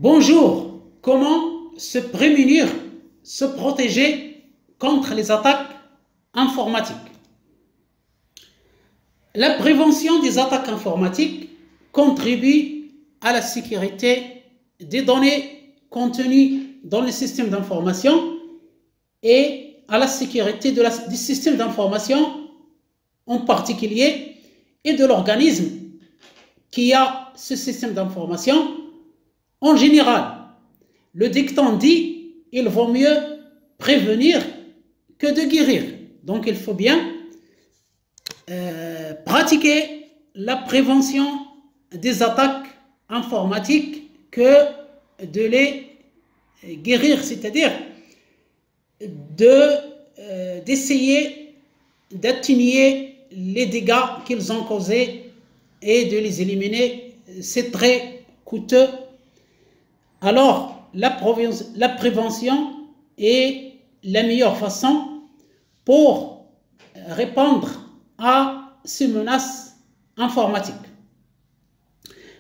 Bonjour, comment se prémunir, se protéger contre les attaques informatiques? La prévention des attaques informatiques contribue à la sécurité des données contenues dans les systèmes d'information et à la sécurité du système d'information en particulier et de l'organisme qui a ce système d'information. En général, le dicton dit « il vaut mieux prévenir que de guérir ». Donc, il faut bien pratiquer la prévention des attaques informatiques que de les guérir, c'est-à-dire d'essayer d'atténuer les dégâts qu'ils ont causés et de les éliminer. C'est très coûteux. Alors, la prévention est la meilleure façon pour répondre à ces menaces informatiques.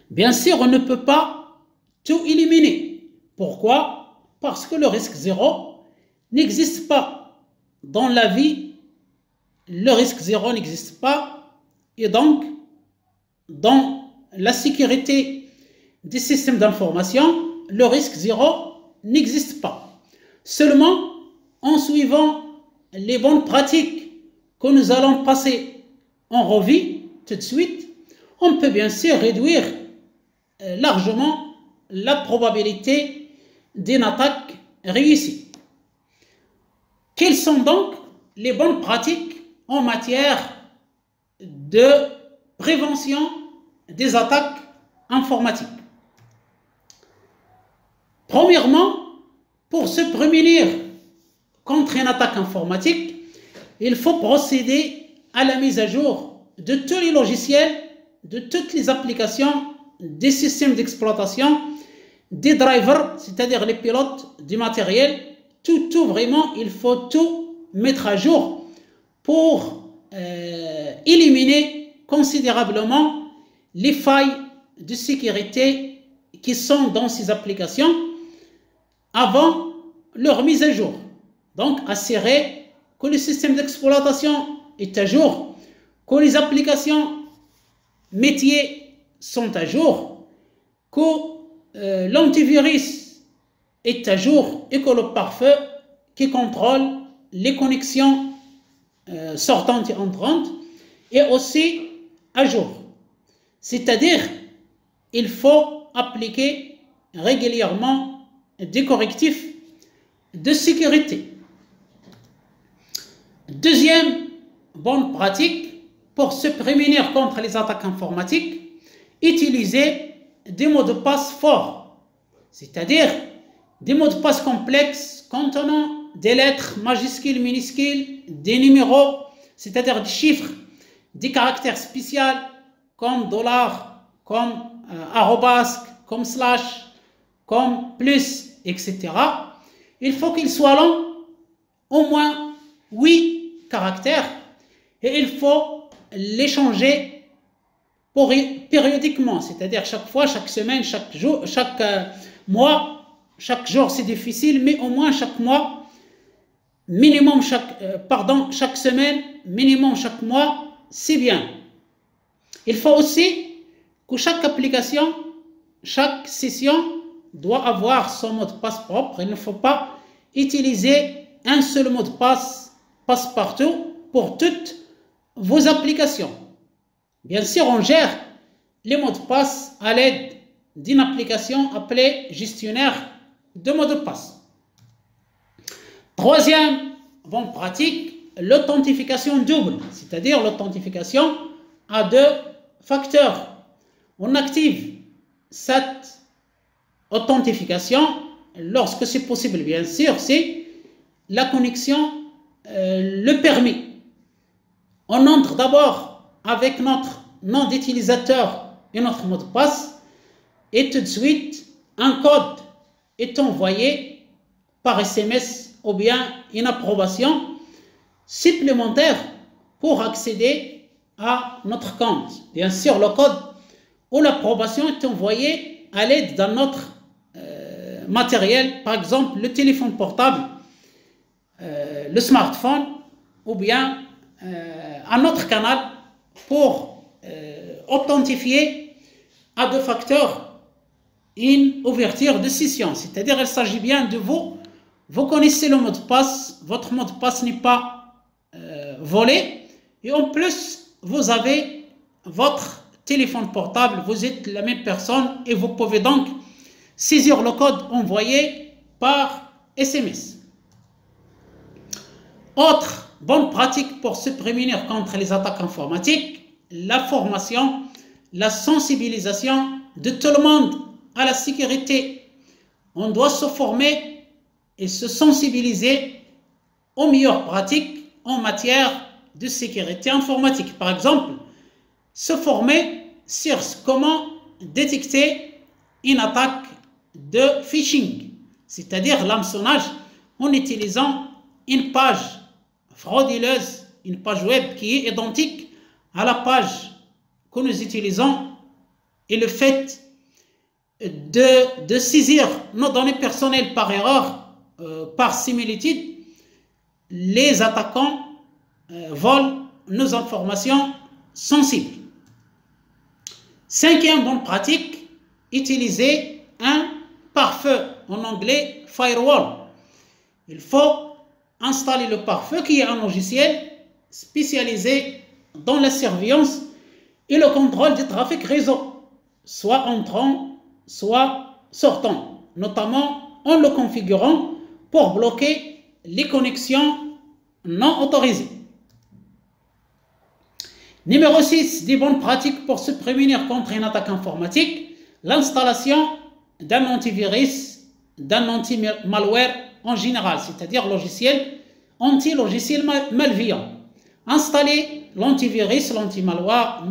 Bien sûr, on ne peut pas tout éliminer. Pourquoi? Parce que le risque zéro n'existe pas. Dans la vie, le risque zéro n'existe pas. Et donc, dans la sécurité des systèmes d'information, le risque zéro n'existe pas. Seulement, en suivant les bonnes pratiques que nous allons passer en revue tout de suite, on peut bien sûr réduire largement la probabilité d'une attaque réussie. Quelles sont donc les bonnes pratiques en matière de prévention des attaques informatiques? Premièrement, pour se prémunir contre une attaque informatique, il faut procéder à la mise à jour de tous les logiciels, de toutes les applications, des systèmes d'exploitation, des drivers, c'est-à-dire les pilotes du matériel, tout vraiment, il faut tout mettre à jour pour éliminer considérablement les failles de sécurité qui sont dans ces applications avant leur mise à jour. Donc, assurer que le système d'exploitation est à jour, que les applications métiers sont à jour, que l'antivirus est à jour et que le pare-feu qui contrôle les connexions sortantes et entrantes est aussi à jour. C'est-à-dire, il faut appliquer régulièrement des correctifs de sécurité. Deuxième bonne pratique pour se prémunir contre les attaques informatiques, utiliser des mots de passe forts, c'est-à-dire des mots de passe complexes contenant des lettres majuscules, minuscules, des numéros, c'est-à-dire des chiffres, des caractères spéciaux comme $, comme arrobas, comme slash, comme plus, etc. Il faut qu'ils soient longs, au moins 8 caractères, et il faut les changer périodiquement, c'est-à-dire chaque fois, chaque semaine, chaque jour, chaque mois. Chaque jour c'est difficile, mais au moins chaque mois, minimum chaque semaine, minimum chaque mois, c'est bien. Il faut aussi que chaque application, chaque session doit avoir son mot de passe propre. Il ne faut pas utiliser un seul mot de passe passe-partout pour toutes vos applications. Bien sûr, on gère les mots de passe à l'aide d'une application appelée gestionnaire de mots de passe. Troisième bonne pratique, l'authentification double, c'est-à-dire l'authentification à 2 facteurs. On active cette authentification lorsque c'est possible, bien sûr, si la connexion le permet. On entre d'abord avec notre nom d'utilisateur et notre mot de passe, et tout de suite, un code est envoyé par SMS ou bien une approbation supplémentaire pour accéder à notre compte. Bien sûr, le code ou l'approbation est envoyé à l'aide d'un autre matériel, par exemple le téléphone portable, le smartphone, ou bien un autre canal pour authentifier à 2 facteurs une ouverture de session. C'est-à-dire il s'agit bien de vous. Vous connaissez le mot de passe, votre mot de passe n'est pas volé, et en plus vous avez votre téléphone portable, vous êtes la même personne et vous pouvez donc saisir le code envoyé par SMS. Autre bonne pratique pour se prémunir contre les attaques informatiques, la formation, la sensibilisation de tout le monde à la sécurité. On doit se former et se sensibiliser aux meilleures pratiques en matière de sécurité informatique. Par exemple, se former sur comment détecter une attaque de phishing, c'est-à-dire l'hameçonnage en utilisant une page frauduleuse, une page web qui est identique à la page que nous utilisons, et le fait de saisir nos données personnelles par erreur, par similitude, les attaquants volent nos informations sensibles. 5e bonne pratique, utiliser un pare-feu, en anglais firewall. Il faut installer le pare-feu qui est un logiciel spécialisé dans la surveillance et le contrôle du trafic réseau, soit entrant, soit sortant, notamment en le configurant pour bloquer les connexions non autorisées. Numéro 6, des bonnes pratiques pour se prémunir contre une attaque informatique, l'installation d'un antivirus, d'un anti-malware en général, c'est-à-dire logiciel malveillant. Installer l'antivirus, l'anti-malware,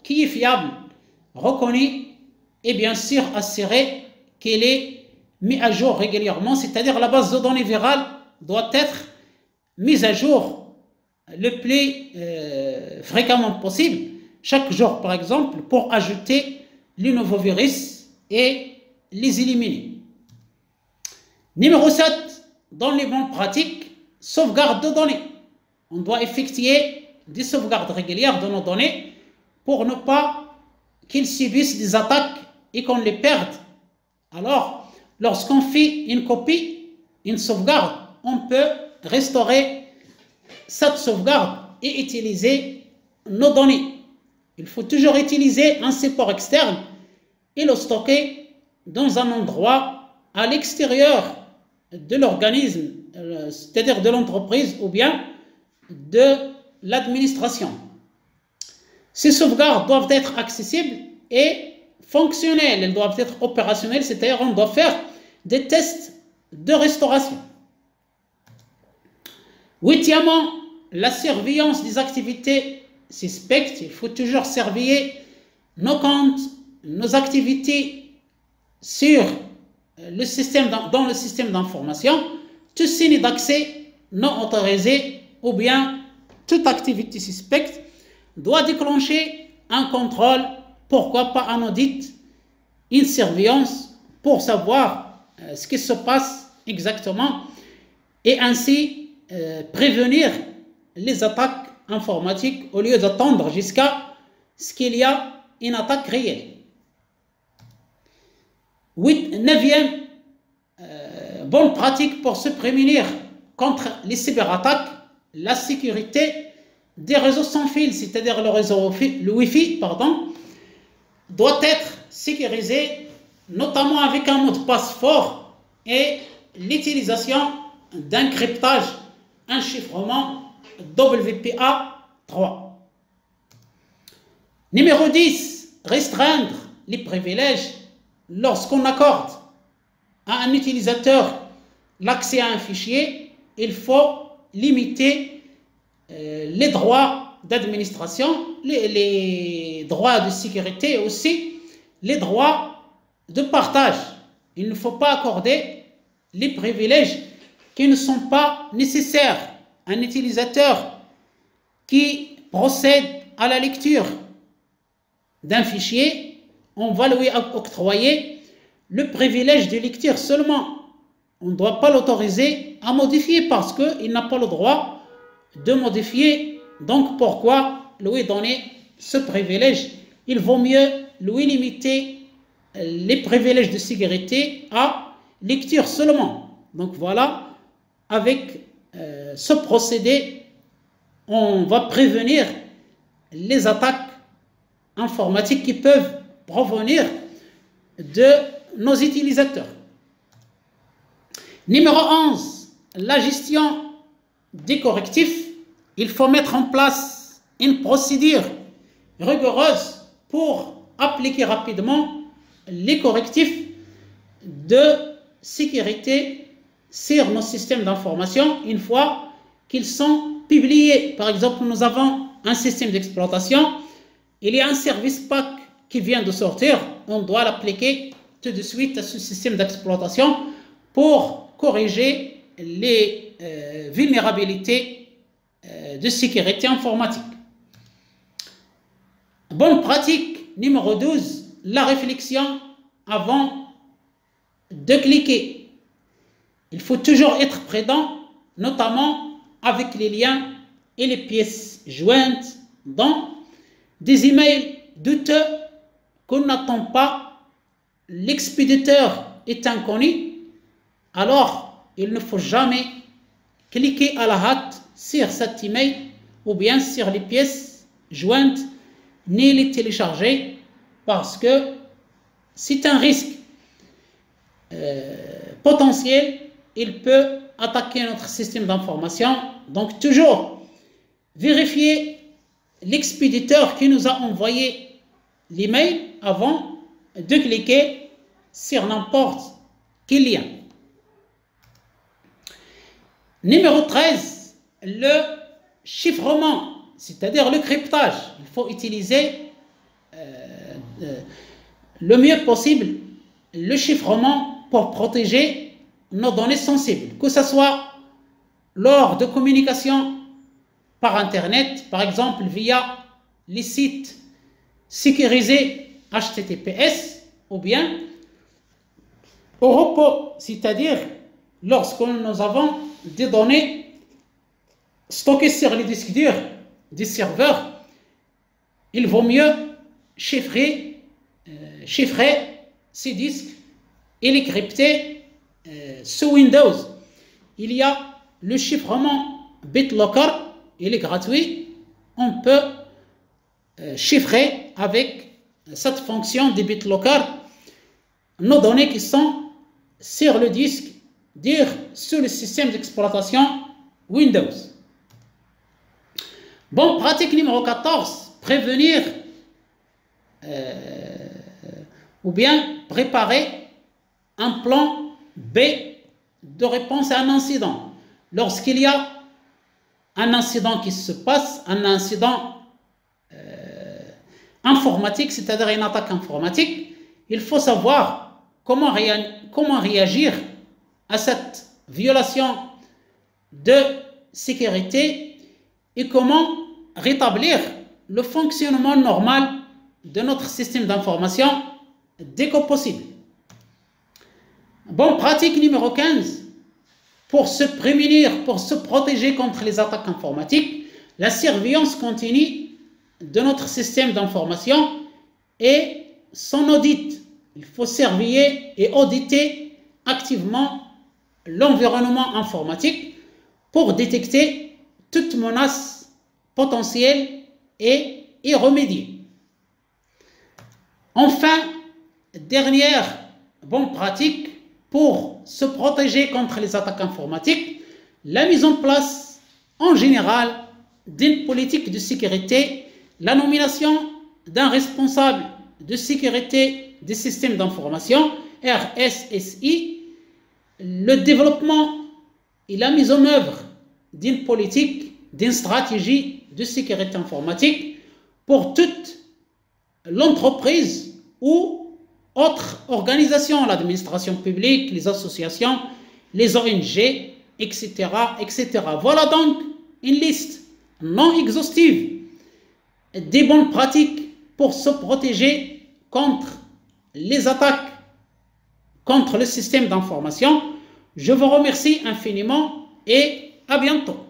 qui est fiable, reconnu et bien sûr assurer qu'il est mis à jour régulièrement, c'est-à-dire la base de données virale doit être mise à jour le plus fréquemment possible, chaque jour par exemple, pour ajouter les nouveaux virus et les éliminer. Numéro 7, dans les bonnes pratiques, sauvegarde de données. On doit effectuer des sauvegardes régulières de nos données pour ne pas qu'ils subissent des attaques et qu'on les perde. Alors, lorsqu'on fait une copie, une sauvegarde, on peut restaurer cette sauvegarde et utiliser nos données. Il faut toujours utiliser un support externe et le stocker dans un endroit à l'extérieur de l'organisme, c'est-à-dire de l'entreprise ou bien de l'administration. Ces sauvegardes doivent être accessibles et fonctionnelles, elles doivent être opérationnelles, c'est-à-dire on doit faire des tests de restauration. 8e, la surveillance des activités suspectes. Il faut toujours surveiller nos comptes, nos activités sur le système, dans le système d'information, tout signe d'accès non autorisé ou bien toute activité suspecte doit déclencher un contrôle, pourquoi pas un audit, une surveillance pour savoir ce qui se passe exactement et ainsi prévenir les attaques informatiques au lieu d'attendre jusqu'à ce qu'il y a une attaque réelle. 9e bonne pratique pour se prémunir contre les cyberattaques, la sécurité des réseaux sans fil, c'est-à-dire le Wi-Fi, doit être sécurisé, notamment avec un mot de passe fort et l'utilisation d'un cryptage, un chiffrement WPA3. Numéro 10, restreindre les privilèges. Lorsqu'on accorde à un utilisateur l'accès à un fichier, il faut limiter les droits d'administration, les droits de sécurité et aussi les droits de partage. Il ne faut pas accorder les privilèges qui ne sont pas nécessaires. Un utilisateur qui procède à la lecture d'un fichier, on va lui octroyer le privilège de lecture seulement. On ne doit pas l'autoriser à modifier parce qu'il n'a pas le droit de modifier. Donc pourquoi lui donner ce privilège? Il vaut mieux lui limiter les privilèges de sécurité à lecture seulement. Donc voilà, avec ce procédé, on va prévenir les attaques informatiques qui peuvent provenir de nos utilisateurs. Numéro 11, la gestion des correctifs. Il faut mettre en place une procédure rigoureuse pour appliquer rapidement les correctifs de sécurité sur nos systèmes d'information une fois qu'ils sont publiés. Par exemple, nous avons un système d'exploitation, il y a un service pack qui vient de sortir, on doit l'appliquer tout de suite à ce système d'exploitation pour corriger les vulnérabilités de sécurité informatique. Bonne pratique numéro 12, la réflexion avant de cliquer. Il faut toujours être prudent, notamment avec les liens et les pièces jointes dans des emails douteux qu'on n'attend pas. L'expéditeur est inconnu, alors il ne faut jamais cliquer à la hâte sur cet email ou bien sur les pièces jointes ni les télécharger parce que c'est un risque potentiel. Il peut attaquer notre système d'information. Donc toujours vérifier l'expéditeur qui nous a envoyé l'email avant de cliquer sur n'importe quel lien. Numéro 13, le chiffrement, c'est-à-dire le cryptage. Il faut utiliser le mieux possible le chiffrement pour protéger nos données sensibles, que ce soit lors de communication par Internet, par exemple via les sites sécurisés HTTPS, ou bien au repos, c'est-à-dire lorsque nous avons des données stockées sur les disques durs des serveurs, il vaut mieux chiffrer ces disques et les crypter sous Windows. Il y a le chiffrement BitLocker, il est gratuit. On peut chiffrer avec cette fonction de BitLocker nos données qui sont sur le disque dur sur le système d'exploitation Windows. Bon, pratique numéro 14, prévenir ou bien préparer un plan B de réponse à un incident. Lorsqu'il y a un incident qui se passe, un incident informatique, c'est-à-dire une attaque informatique, il faut savoir comment réagir à cette violation de sécurité et comment rétablir le fonctionnement normal de notre système d'information dès que possible. Bonne pratique numéro 15, pour se prémunir, pour se protéger contre les attaques informatiques, la surveillance continue de notre système d'information et son audit. Il faut surveiller et auditer activement l'environnement informatique pour détecter toute menace potentielle et y remédier. Enfin, dernière bonne pratique pour se protéger contre les attaques informatiques, la mise en place en général d'une politique de sécurité, la nomination d'un responsable de sécurité des systèmes d'information, RSSI, le développement et la mise en œuvre d'une politique, d'une stratégie de sécurité informatique pour toute l'entreprise ou autre organisation, l'administration publique, les associations, les ONG, etc., etc. Voilà donc une liste non exhaustive des bonnes pratiques pour se protéger contre les attaques contre le système d'information. Je vous remercie infiniment et à bientôt.